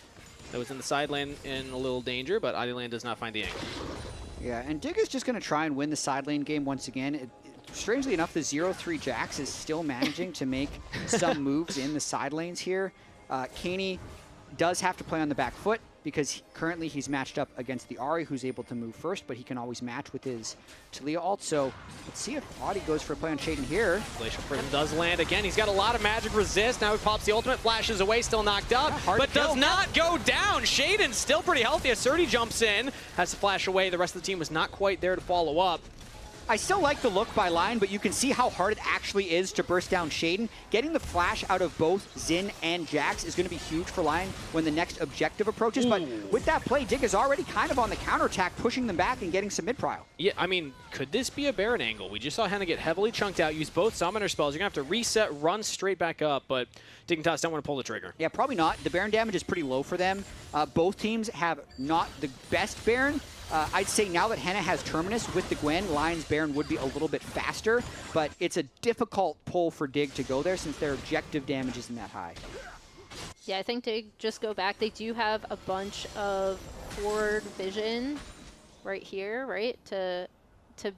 Speaker 4: that was in the side lane in a little danger, but Adilan does not find the angle.
Speaker 3: Yeah, and Dig is just going to try and win the side lane game once again. Strangely enough, the 0-3 Jax is still managing to make some moves in the side lanes here. Kaney does have to play on the back foot because currently he's matched up against the Ahri, who's able to move first, but he can always match with his Taliyah ult. So let's see if Audi goes for a play on Shaden here.
Speaker 4: Glacial Prism does land again. He's got a lot of magic resist. Now he pops the ultimate, flashes away, still knocked out, but does not go down. Shaden's still pretty healthy as Surdy jumps in, has to flash away. The rest of the team was not quite there to follow up.
Speaker 3: I still like the look by LYON, but you can see how hard it actually is to burst down Shaden. Getting the flash out of both Xin and Jax is going to be huge for LYON when the next objective approaches. Ooh. But with that play, Dig is already kind of on the counterattack, pushing them back and getting some mid-prio.
Speaker 4: Yeah, I mean, could this be a Baron angle? We just saw Henna get heavily chunked out, use both summoner spells. You're going to have to reset, run straight back up, but Dignitas don't want to pull the trigger.
Speaker 3: Yeah, probably not. The Baron damage is pretty low for them. Both teams have not the best Baron. I'd say now that Henna has Terminus with the Gwen, LYON's Baron would be a little bit faster, but it's a difficult pull for Dig to go there since their objective damage isn't that high.
Speaker 2: Yeah, I think Dig just go back. They do have a bunch of forward vision right here, right, to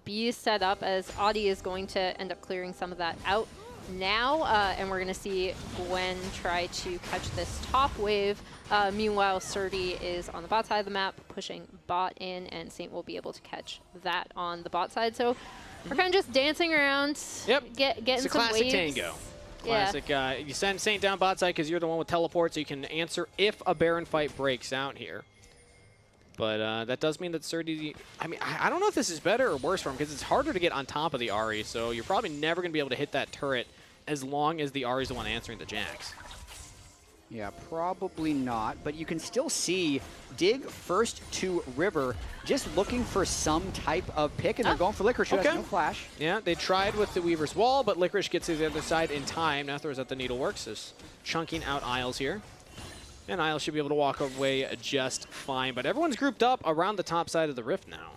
Speaker 2: be set up, as Audi is going to end up clearing some of that out now, and we're going to see Gwen try to catch this top wave. Meanwhile, Surdy is on the bot side of the map, pushing bot in, and Saint will be able to catch that on the bot side. So we're kind of just dancing around, getting
Speaker 4: it's a
Speaker 2: some
Speaker 4: classic
Speaker 2: waves.
Speaker 4: tango. Classic. You send Saint down bot side because you're the one with teleport, so you can answer if a Baron fight breaks out here. But that does mean that Surdy, I mean, I don't know if this is better or worse for him because it's harder to get on top of the Ahri, so you're probably never going to be able to hit that turret as long as the Ahri's the one answering the Jax.
Speaker 3: Yeah, probably not, but you can still see Dig first to River, just looking for some type of pick, and they're going for Licorice, who has no flash.
Speaker 4: Yeah, they tried with the Weaver's Wall, but Licorice gets to the other side in time. Now throws out the Needleworks, is chunking out Isles here. And Isles should be able to walk away just fine, but everyone's grouped up around the top side of the Rift now.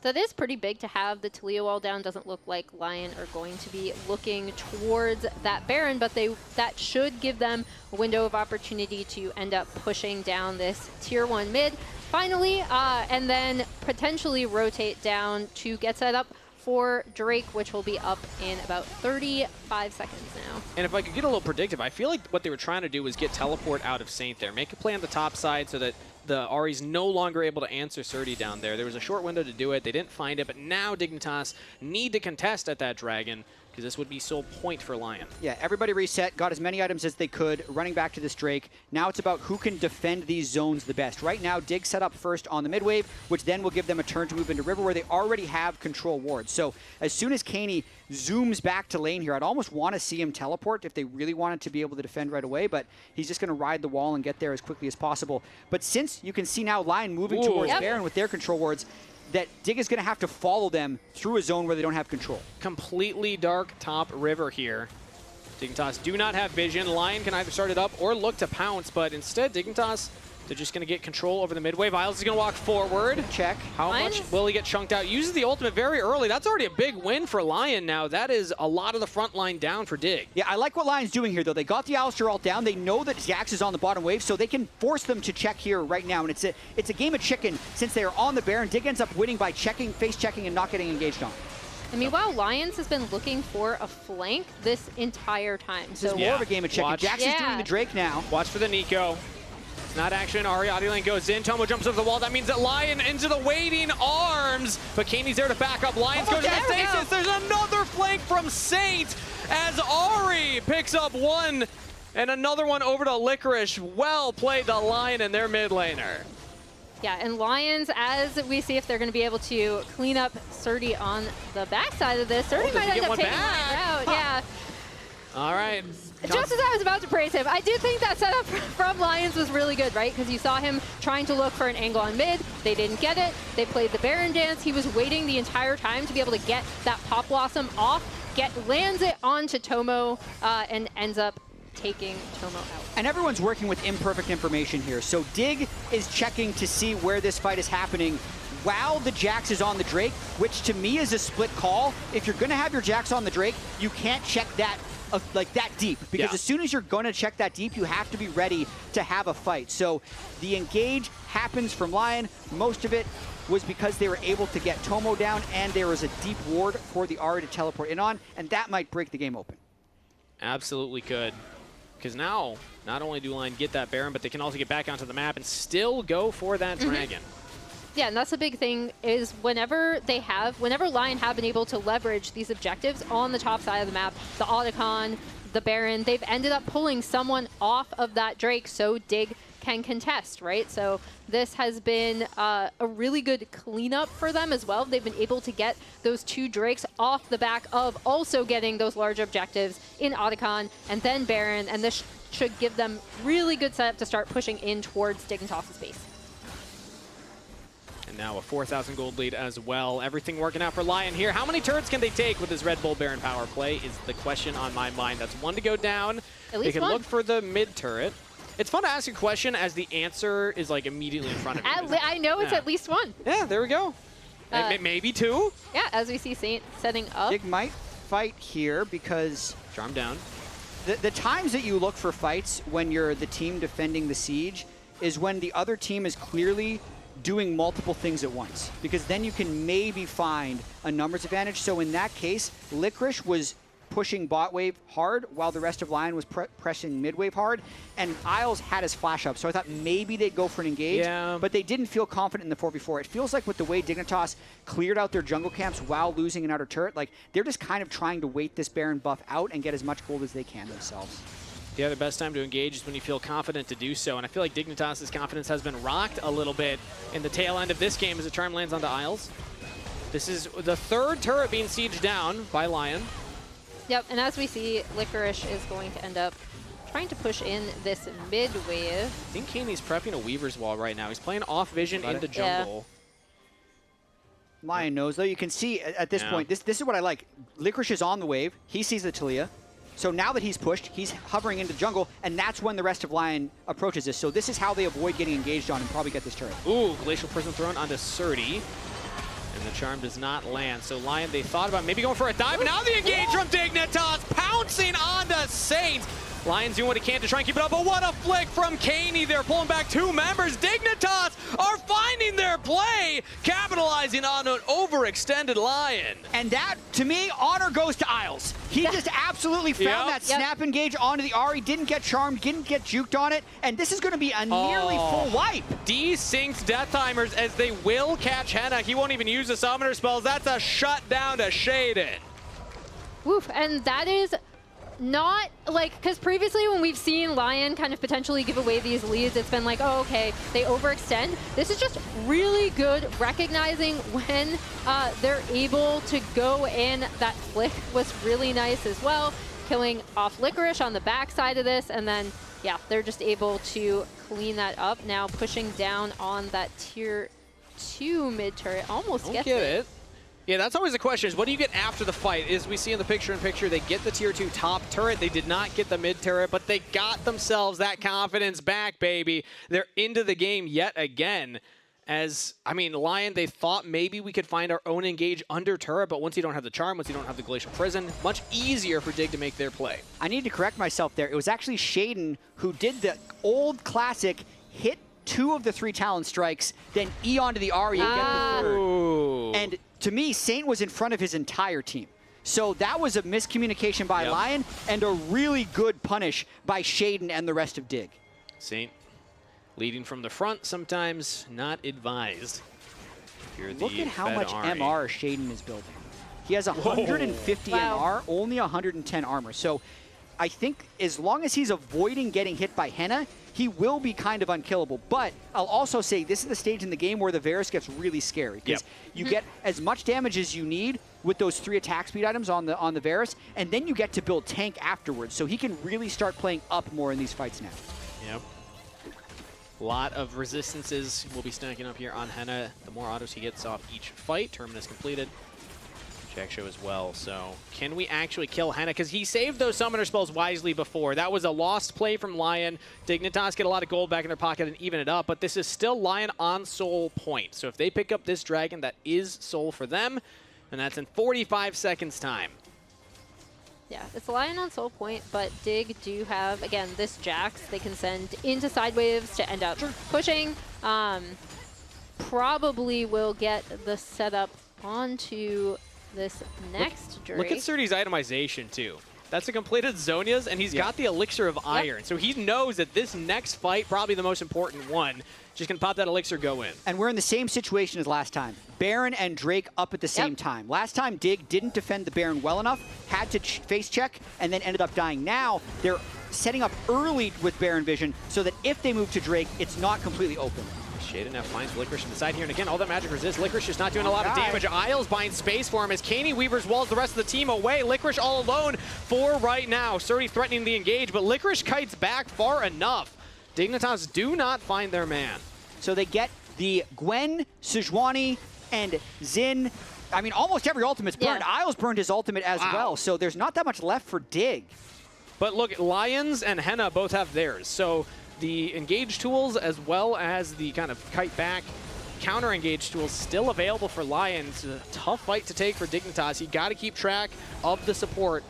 Speaker 2: That is pretty big to have the Taliyah wall down. Doesn't look like LYON are going to be looking towards that Baron, but that should give them a window of opportunity to end up pushing down this tier 1 mid finally, and then potentially rotate down to get set up for Drake, which will be up in about 35 seconds now.
Speaker 4: And if I could get a little predictive, I feel like what they were trying to do was get teleport out of Saint there. Make a play on the top side so that the Ahri's no longer able to answer Surdy down there. There was a short window to do it. They didn't find it, but now Dignitas need to contest at that Dragon because this would be sole point for LYON.
Speaker 3: Yeah, everybody reset, got as many items as they could, running back to this Drake. Now it's about who can defend these zones the best. Right now, Dig set up first on the mid wave, which then will give them a turn to move into River, where they already have control wards. So as soon as Caney zooms back to lane here, I'd almost want to see him teleport if they really wanted to be able to defend right away, but he's just going to ride the wall and get there as quickly as possible. But since you can see now LYON moving towards Baron with their control wards, that Dig is going to have to follow them through a zone where they don't have control.
Speaker 4: Completely dark top River here. Dignitas do not have vision. LYON can either start it up or look to pounce, but instead Dignitas, they're just going to get control over the mid wave. Isles is going to walk forward.
Speaker 3: Check.
Speaker 4: How much will he get chunked out? Uses the ultimate very early. That's already a big win for LYON now. That is a lot of the front line down for Dig.
Speaker 3: Yeah, I like what LYON's doing here, though. They got the Alistar ult down. They know that Jax is on the bottom wave, so they can force them to check here right now. And it's a game of chicken since they are on the Baron. Dig ends up winning by checking, face checking, and not getting engaged on.
Speaker 2: And meanwhile, LYONS has been looking for a flank this entire time.
Speaker 3: This is more of a game of chicken. Jax is doing the Drake now.
Speaker 4: Watch for the Nico. Not action. Ahri Audio Lane goes in. Tomo jumps over the wall. That means that LYON into the waiting arms. But Caney's there to back up. LYONS goes to the stasis. There's another flank from Saint as Ahri picks up one and another one over to Licorice. Well played the LYON and their mid laner.
Speaker 2: Yeah, and LYONS, as we see if they're going to be able to clean up Surdy on the backside of this. Surdy might end up taking one out. Yeah.
Speaker 4: All right.
Speaker 2: Just as I was about to praise him, I do think that setup from LYONS was really good, right? Because you saw him trying to look for an angle on mid. They didn't get it. They played the Baron dance. He was waiting the entire time to be able to get that Pop Blossom off, lands it onto Tomo, and ends up taking Tomo out.
Speaker 3: And everyone's working with imperfect information here. So Dig is checking to see where this fight is happening while the Jax is on the Drake, which to me is a split call. If you're going to have your Jax on the Drake, you can't check that like that deep, because as soon as you're going to check that deep, you have to be ready to have a fight. So the engage happens from LYON. Most of it was because they were able to get Tomo down, and there was a deep ward for the Ahri to teleport in on, and that might break the game open.
Speaker 4: Absolutely could. Because now, not only do LYON get that Baron, but they can also get back onto the map and still go for that Dragon.
Speaker 2: Yeah, and that's the big thing is whenever LYON have been able to leverage these objectives on the top side of the map, the Otacon, the Baron, they've ended up pulling someone off of that Drake so Dig can contest, right? So this has been a really good cleanup for them as well. They've been able to get those 2 Drakes off the back of also getting those large objectives in Otacon and then Baron, and this should give them really good setup to start pushing in towards Dignitas' base.
Speaker 4: And now a 4,000 gold lead as well. Everything working out for LYON here. How many turrets can they take with this Red Bull Baron power play is the question on my mind. That's 1 to go down.
Speaker 2: At least
Speaker 4: they can
Speaker 2: one.
Speaker 4: look for the mid turret. It's fun to ask a question as the answer is like immediately in front of you.
Speaker 2: I know it's at least 1.
Speaker 4: Yeah, there we go. Maybe 2.
Speaker 2: Yeah, as we see Saint setting up.
Speaker 3: Dig might fight here because
Speaker 4: Charm down.
Speaker 3: the times that you look for fights when you're the team defending the siege is when the other team is clearly doing multiple things at once, because then you can maybe find a numbers advantage. So in that case, Licorice was pushing bot wave hard while the rest of LYON was pressing mid wave hard, and Isles had his flash up. So I thought maybe they'd go for an engage, but they didn't feel confident in the 4v4. It feels like with the way Dignitas cleared out their jungle camps while losing an outer turret, like they're just kind of trying to wait this Baron buff out and get as much gold as they can themselves.
Speaker 4: Yeah, the best time to engage is when you feel confident to do so, and I feel like Dignitas' confidence has been rocked a little bit in the tail end of this game as the charm lands onto Isles. This is the 3rd turret being sieged down by LYON.
Speaker 2: Yep, and as we see, Licorice is going to end up trying to push in this mid wave.
Speaker 4: I think Kaney's prepping a Weaver's Wall right now. He's playing off vision into jungle.
Speaker 3: LYON knows, though. You can see at this point, this is what I like. Licorice is on the wave. He sees the Talia. So now that he's pushed, he's hovering into jungle, and that's when the rest of LYON approaches this. So this is how they avoid getting engaged on and probably get this turret.
Speaker 4: Ooh, Glacial Prism thrown onto Surdy. And the charm does not land. So LYON, they thought about maybe going for a dive, and now the engage from Dignitas, pouncing onto Saint. LYON's doing what he can to try and keep it up, but what a flick from Kaney. They're pulling back 2 members. Dignitas are finding their play, capitalizing on an overextended LYON.
Speaker 3: And that, to me, honor goes to Isles. He just absolutely found that snap engage onto the Ahri, didn't get charmed, didn't get juked on it, and this is going to be a nearly full wipe.
Speaker 4: Desynced Death Timers as they will catch Henna. He won't even use the summoner spells. That's a shutdown to Shaden.
Speaker 2: Woof, and that is not like, because previously when we've seen LYON kind of potentially give away these leads, it's been like, oh, okay, they overextend. This is just really good recognizing when they're able to go in. That flick was really nice as well, killing off Licorice on the backside of this, and then, yeah, they're just able to clean that up. Now pushing down on that tier 2 mid turret, almost gets it.
Speaker 4: Yeah, that's always the question, is what do you get after the fight? As we see in the picture-in-picture, they get the tier 2 top turret. They did not get the mid turret, but they got themselves that confidence back, baby. They're into the game yet again. As, I mean, LYON, they thought maybe we could find our own engage under turret, but once you don't have the charm, once you don't have the Glacial Prison, much easier for Dig to make their play. I
Speaker 3: need to correct myself there. It was actually Shaden who did the old classic hit 2 of the 3 Talon strikes, then E onto the Ahri and get the 3rd. And to me, Saint was in front of his entire team. So that was a miscommunication by LYON and a really good punish by Shaden and the rest of Dig.
Speaker 4: Saint leading from the front, sometimes not advised.
Speaker 3: Look at how much MR Shaden is building. He has 150 MR, only 110 armor. So I think as long as he's avoiding getting hit by Henna, he will be kind of unkillable. But I'll also say this is the stage in the game where the Varus gets really scary, because you get as much damage as you need with those 3 attack speed items on the Varus, and then you get to build tank afterwards. So he can really start playing up more in these fights now.
Speaker 4: Yep. A lot of resistances will be stacking up here on Henna. The more autos he gets off each fight, Terminus completed. Jack show as well. So can we actually kill Henna? Because he saved those summoner spells wisely before. That was a lost play from LYON. Dignitas get a lot of gold back in their pocket and even it up, but this is still LYON on soul point. So if they pick up this dragon, that is soul for them, and that's in 45 seconds time.
Speaker 2: Yeah, it's LYON on soul point, but Dig do have, again, this Jax they can send into side waves to end up pushing. Probably will get the setup onto this next Drake.
Speaker 4: Look at Surdy's itemization, too. That's a completed Zonia's, and he's got the Elixir of Iron. So he knows that this next fight, probably the most important one, just gonna pop that Elixir, go in.
Speaker 3: And we're in the same situation as last time. Baron and Drake up at the same time. Last time, Dig didn't defend the Baron well enough, had to face check, and then ended up dying. Now, they're setting up early with Baron Vision so that if they move to Drake, it's not completely open.
Speaker 4: Shade now finds Licorice on the side here, and again, all that magic resist. Licorice just not doing a lot of damage. Isles buying space for him as Caney Weavers walls the rest of the team away. Licorice all alone for right now. Surdy threatening the engage, but Licorice kites back far enough. Dignitas do not find their man.
Speaker 3: So they get the Gwen, Sejuani, and Xin. I mean, almost every ultimate's burned.
Speaker 2: Yeah.
Speaker 3: Isles burned his ultimate as well, so there's not that much left for Dig.
Speaker 4: But look, Lions and Henna both have theirs. So the engage tools as well as the kind of kite back counter engage tools still available for Lions. A tough fight to take for Dignitas. You got to keep track of the support.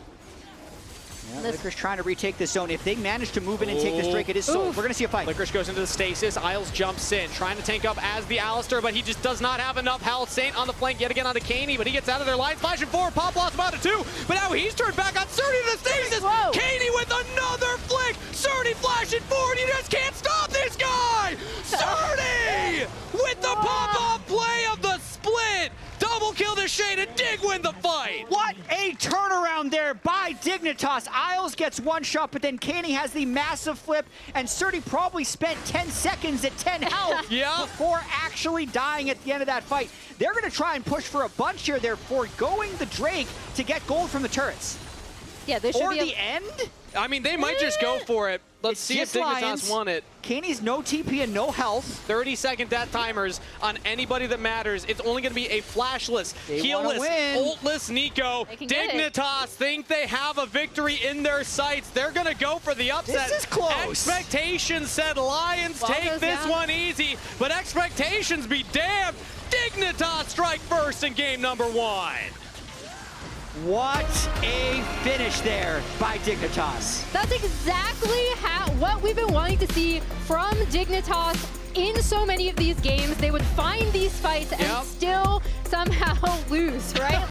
Speaker 3: Yeah, Licorice trying to retake this zone. If they manage to move in and take this Drake, it is sold. We're going to see a fight.
Speaker 4: Licorice goes into the stasis. Isles jumps in, trying to tank up as the Alistair, but he just does not have enough health. Saint on the flank yet again onto Caney, but he gets out of their line. Flashing forward, Pop lost him out to 2, but now he's turned back on Surdy to the stasis.
Speaker 2: Whoa.
Speaker 4: Caney with another flick. Surdy flashing forward. You just can't stop this guy. Surdy with the pop-off play of the split. Double kill the Shade and Dig win the fight.
Speaker 3: What a turnaround there by Dignitas. Isles gets one shot, but then Caney has the massive flip, and Surdy probably spent 10 seconds at 10 health before actually dying at the end of that fight. They're going to try and push for a bunch here. They're foregoing the Drake to get gold from the turrets.
Speaker 2: Yeah, they should
Speaker 3: Or
Speaker 2: be
Speaker 3: the end?
Speaker 4: I mean, they might just go for it. Let's see if
Speaker 3: just
Speaker 4: Dignitas
Speaker 3: Lions.
Speaker 4: won it.
Speaker 3: Caney's no TP and no health.
Speaker 4: 30-second death timers on anybody that matters. It's only going to be a flashless,
Speaker 3: They
Speaker 4: healless,
Speaker 3: wanna win.
Speaker 4: ultless Nico.
Speaker 2: They can get it.
Speaker 4: Dignitas think they have a victory in their sights. They're going to go for the upset.
Speaker 3: This is close.
Speaker 4: Expectations said Lions
Speaker 2: Ball
Speaker 4: take
Speaker 2: goes
Speaker 4: this
Speaker 2: down.
Speaker 4: one easy, but expectations be damned. Dignitas strike first in game number 1.
Speaker 3: What a finish there by Dignitas.
Speaker 2: That's exactly what we've been wanting to see from Dignitas in so many of these games. They would find these fights and still somehow lose, right?